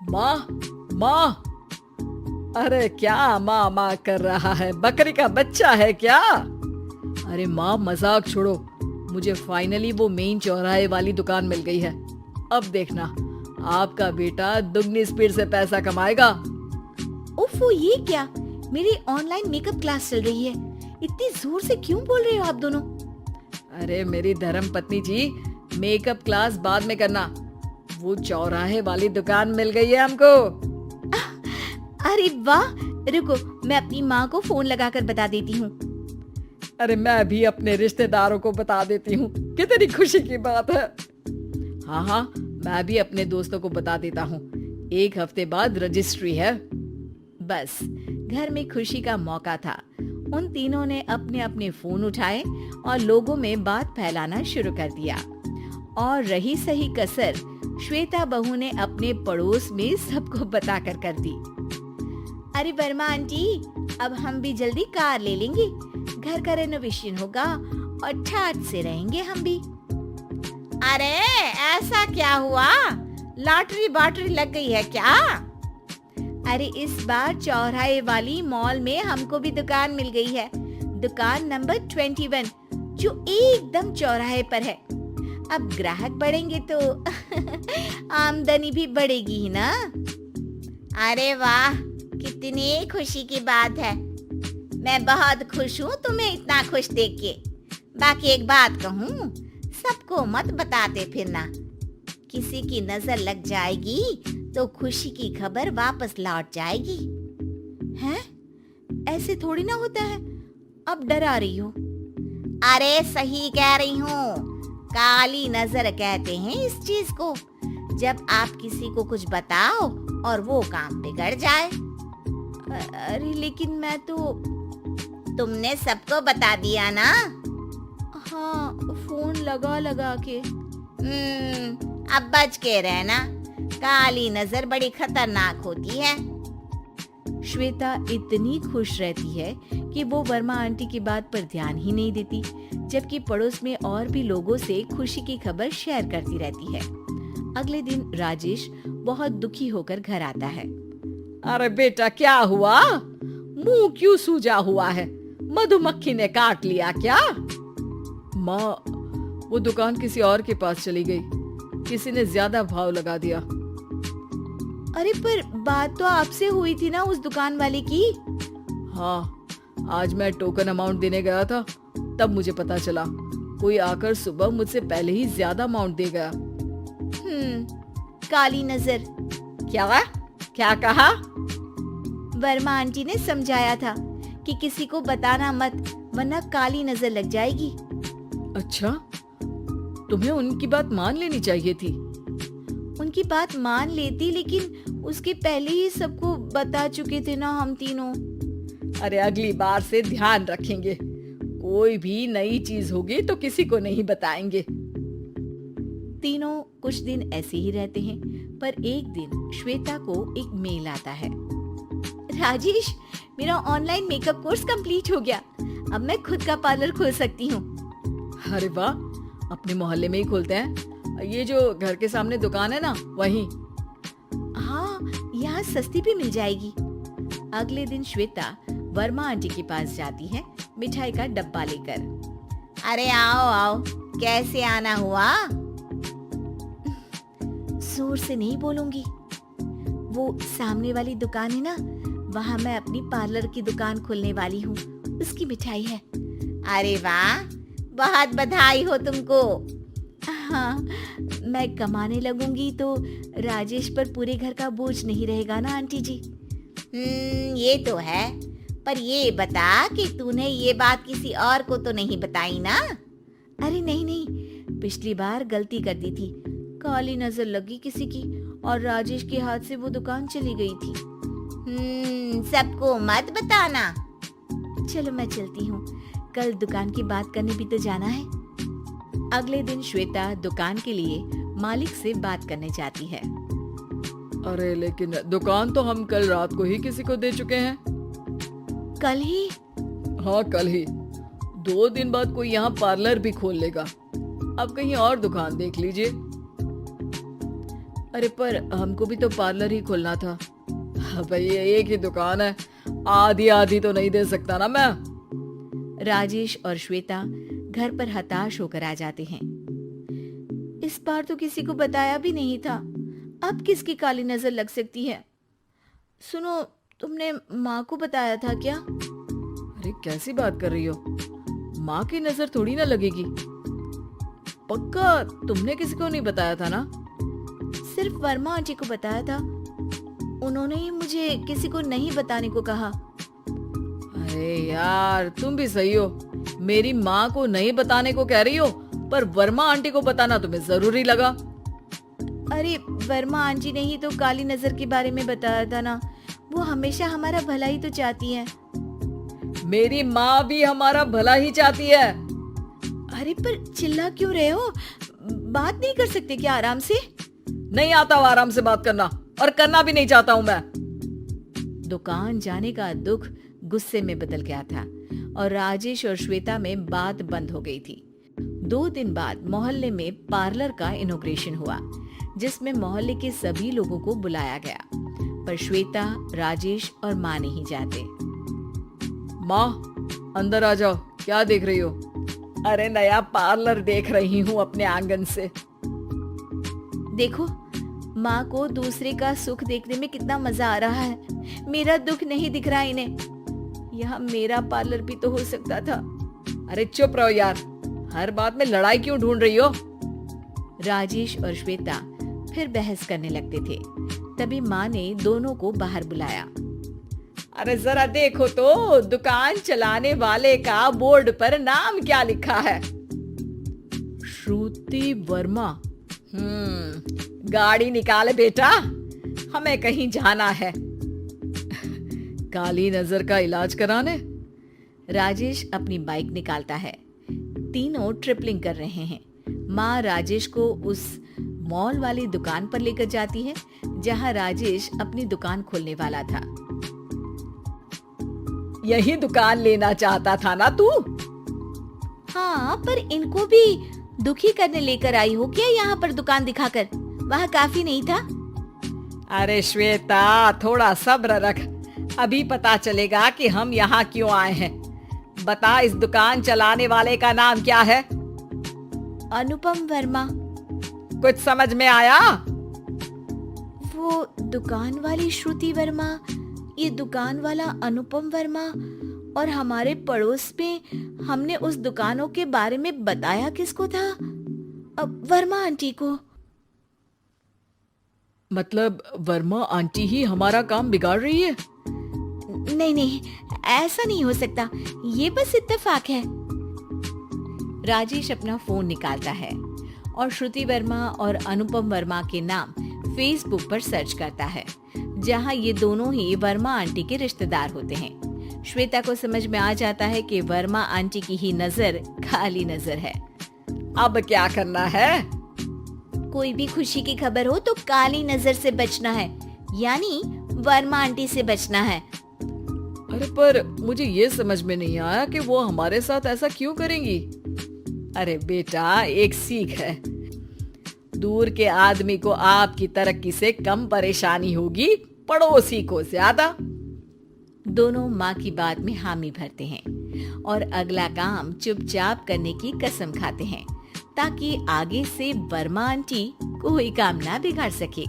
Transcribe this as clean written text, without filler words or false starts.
माँ, माँ। अरे क्या माँ माँ कर रहा है? बकरी का बच्चा है क्या? अरे माँ, मजाक छोड़ो। मुझे फाइनली वो मेन चौराहे वाली दुकान मिल गई है। अब देखना, आपका बेटा दुगनी स्पीड से पैसा कमाएगा। ओफो, ये क्या? मेरी ऑनलाइन मेकअप क्लास चल रही है। इतनी जोर से क्यों बोल रहे हो आप दोनों? अरे मेरी धर्म पत्नी जी, मेकअप क्लास बाद में करना। वो चौराहे वाली दुकान मिल गई है हमको। अरे वाह, रुको, मैं अपनी माँ को फोन लगाकर बता देती हूँ। अरे मैं भी अपने रिश्तेदारों को बता देती हूँ। कितनी खुशी की बात है। हाँ हाँ, मैं भी अपने दोस्तों को बता देता हूँ। 1 हफ्ते बाद रजिस्ट्री है। बस, घर में खुशी का मौका था। उन तीनों ने अपने अपने फोन उठाए और लोगों में बात फैलाना शुरू कर दिया। और रही सही कसर, श्वेता बहू ने अपने पड़ोस में सबको बताकर कर दी। अरे वर्मा आंटी, अब हम भी जल्दी कार ले लेंगे। घर का रेनोवेशन होगा और ठाट से रहेंगे हम भी। अरे ऐसा क्या हुआ? लॉटरी बाटरी लग गई है क्या? अरे इस बार चौराहे वाली मॉल में हमको भी दुकान मिल गई है। दुकान नंबर 21, जो एकदम चौराहे पर है। अब ग्राहक बढ़ेंगे तो आमदनी भी बढ़ेगी ही ना। अरे वाह, कितनी खुशी की बात है। मैं बहुत खुश हूँ तुम्हें इतना खुश देख के। बाकी एक बात कहूँ, सबको मत बताते फिरना। किसी की नजर लग जाएगी तो खुशी की खबर वापस लौट जाएगी। हैं? ऐसे थोड़ी ना होता है। अब डरा रही हो? अरे सही कह रही हूँ। काली नजर कहते हैं इस चीज को, जब आप किसी को कुछ बताओ और वो काम बिगड़ जाए। अरे लेकिन मैं तो... तुमने सबको बता दिया ना? हाँ, फोन लगा लगा के। अब बच के रहना। काली नजर बड़ी खतरनाक होती है। श्वेता इतनी खुश रहती है कि वो वर्मा आंटी की बात पर ध्यान ही नहीं देती, जबकि पड़ोस में और भी लोगों से खुशी की खबर शेयर करती रहती है। अगले दिन राजेश बहुत दुखी होकर घर आता है। अरे बेटा, क्या हुआ? मुंह क्यों सूजा हुआ है? मधुमक्खी ने काट लिया क्या? माँ, वो दुकान किसी और के पास चली गई। किसी ने ज्यादा भाव लगा दिया। अरे पर बात तो आपसे हुई थी ना उस दुकान वाले की। हाँ, आज मैं टोकन अमाउंट देने गया था, तब मुझे पता चला। कोई आकर सुबह मुझसे पहले ही ज्यादा अमाउंट दे गया। काली नजर। क्या कहा? वर्मा आंटी ने समझाया था कि किसी को बताना मत, वरना काली नजर लग जाएगी। अच्छा, तुम्हें उनकी बात मान लेनी चाहिए थी। उनकी बात मान लेती, लेकिन उसके पहले ही सबको बता चुके थे ना हम तीनों। अरे अगली बार से ध्यान रखेंगे। कोई भी नई चीज होगी तो किसी को नहीं बताएंगे। तीनों कुछ दिन ऐसे ही रहते हैं, पर एक दिन श्वेता को एक मेल आता है। राजेश, मेरा ऑनलाइन मेकअप कोर्स कंप्लीट हो गया। अब मैं खुद का पार्लर खोल सकती हूँ। अरे वाह, अपने मोहल्ले में ही खोलते हैं। ये जो घर के सामने दुकान है ना, वहीं। हाँ, यहाँ सस्ती भी मिल जाएगी। अगले दिन श्वेता वर्मा आंटी के पास जाती है मिठाई का डब्बा लेकर। अरे आओ आओ, कैसे आना हुआ? जोर से नहीं बोलूंगी। वो सामने वाली दुकान है ना, वहाँ मैं अपनी पार्लर की दुकान खोलने वाली हूँ। उसकी मिठाई है। अरे वाह, बहुत बधाई हो तुमको। हाँ, मैं कमाने लगूंगी तो राजेश पर पूरे घर का बोझ नहीं रहेगा ना आंटी जी। ये तो है, पर ये बता कि तूने ये बात किसी और को तो नहीं बताई ना? अरे नहीं नहीं, पिछली बार गलती कर दी थी। काली नजर लगी किसी की और राजेश के हाथ से वो दुकान चली गई थी। सबको मत बताना। चलो मैं चलती हूँ, कल दुकान की बात करने भी तो जाना है। अगले दिन श्वेता दुकान के लिए मालिक से बात करने जाती है। अरे लेकिन दुकान तो हम कल रात को ही किसी को दे चुके हैं। कल ही? हाँ, कल ही। 2 दिन बाद कोई यहाँ पार्लर भी खोल लेगा। अब कहीं और दुकान देख लीजिए। अरे पर हमको भी तो पार्लर ही खोलना था। भाई एक ही दुकान है, आधी आधी तो नहीं दे सकता ना मैं। राजेश और श्वेता घर पर हताश होकर आ जाते हैं। इस बार तो किसी को बताया भी नहीं था, अब किसकी काली नजर लग सकती है। सुनो, तुमने माँ को बताया था क्या? अरे कैसी बात कर रही हो, माँ की नजर थोड़ी ना लगेगी। पक्का तुमने किसी को नहीं बताया था ना? सिर्फ वर्मा आंटी को बताया था, उन्होंने ही मुझे किसी को नहीं बताने को कहा। अरे यार तुम भी सही हो, मेरी माँ को नहीं बताने को कह रही हो, पर वर्मा आंटी को बताना तुम्हें जरूरी लगा। अरे वर्मा आंटी ने ही तो काली नजर के बारे में बताया था ना, वो हमेशा हमारा भला ही तो चाहती है। मेरी माँ भी हमारा भला ही चाहती है। अरे पर चिल्ला क्यों रहे हो, बात नहीं कर सकते क्या आराम से? नहीं आता वो आराम से बात करना, और करना भी नहीं चाहता हूँ मैं। दुकान जाने का दुख गुस्से में बदल गया था और राजेश और श्वेता में बात बंद हो गई थी। 2 दिन बाद मोहल्ले में पार्लर का इनॉग्रेशन हुआ, जिसमें मोहल्ले के सभी लोगों को बुलाया गया, पर श्वेता, राजेश और माँ नहीं जाते। माँ अंदर आ जाओ, क्या देख रही हो? अरे नया पार्लर देख रही हूँ अपने आंगन से। देखो, माँ को दूसरे का सुख देखने में कितना मजा आ रहा है, मेरा दुख नहीं दिख रहा इन्हें। यहाँ मेरा पार्लर भी तो हो सकता था। अरे चुप रहो यार, हर बात में लड़ाई क्यों ढूंढ रही हो? राजेश और श्वेता फिर बहस करने लगते थे। तभी माँ ने दोनों को बाहर बुलाया। अरे जरा देखो तो, दुकान चलाने वाले का बोर्ड पर नाम क्या लिखा है? श्रुति वर्मा। गाड़ी निकाले बेटा, हमें कहीं जाना है। काली नजर का इलाज कराने। राजेश अपनी बाइक निकालता है। तीनों ट्रिपलिंग कर रहे हैं। माँ राजेश को उस मॉल वाली दुकान पर लेकर जाती है जहाँ राजेश अपनी दुकान खोलने वाला था। यही दुकान लेना चाहता था ना तू? हाँ, पर इनको भी दुखी करने लेकर आई हो क्या यहाँ पर दुकान दिखाकर? वहाँ काफी नहीं था? अरे श्वेता थोड़ा सब्र रख, अभी पता चलेगा कि हम यहाँ क्यों आए हैं। बता, इस दुकान चलाने वाले का नाम क्या है? अनुपम वर्मा। कुछ समझ में आया? वो दुकान वाली श्रुति वर्मा, ये दुकान वाला अनुपम वर्मा, और हमारे पड़ोस में हमने उस दुकानों के बारे में बताया किसको था? अब वर्मा आंटी को। मतलब वर्मा आंटी ही हमारा काम बिगाड़ रही है? नहीं नहीं, ऐसा नहीं हो सकता, ये बस इत्तेफाक है। राजेश अपना फोन निकालता है और श्रुति वर्मा और अनुपम वर्मा के नाम फेसबुक पर सर्च करता है, जहां ये दोनों ही वर्मा आंटी के रिश्तेदार होते हैं। श्वेता को समझ में आ जाता है कि वर्मा आंटी की ही नजर काली नजर है। अब क्या करना है? कोई भी खुशी की खबर हो तो काली नजर से बचना है, यानी वर्मा आंटी से बचना है। अरे पर मुझे ये समझ में नहीं आया कि वो हमारे साथ ऐसा क्यों करेंगी। अरे बेटा, एक सीख है, दूर के आदमी को आपकी तरक्की से कम परेशानी होगी, पड़ोसी को ज्यादा। दोनों माँ की बात में हामी भरते हैं और अगला काम चुपचाप करने की कसम खाते हैं, ताकि आगे से वर्मा आंटी कोई काम ना बिगाड़ सके।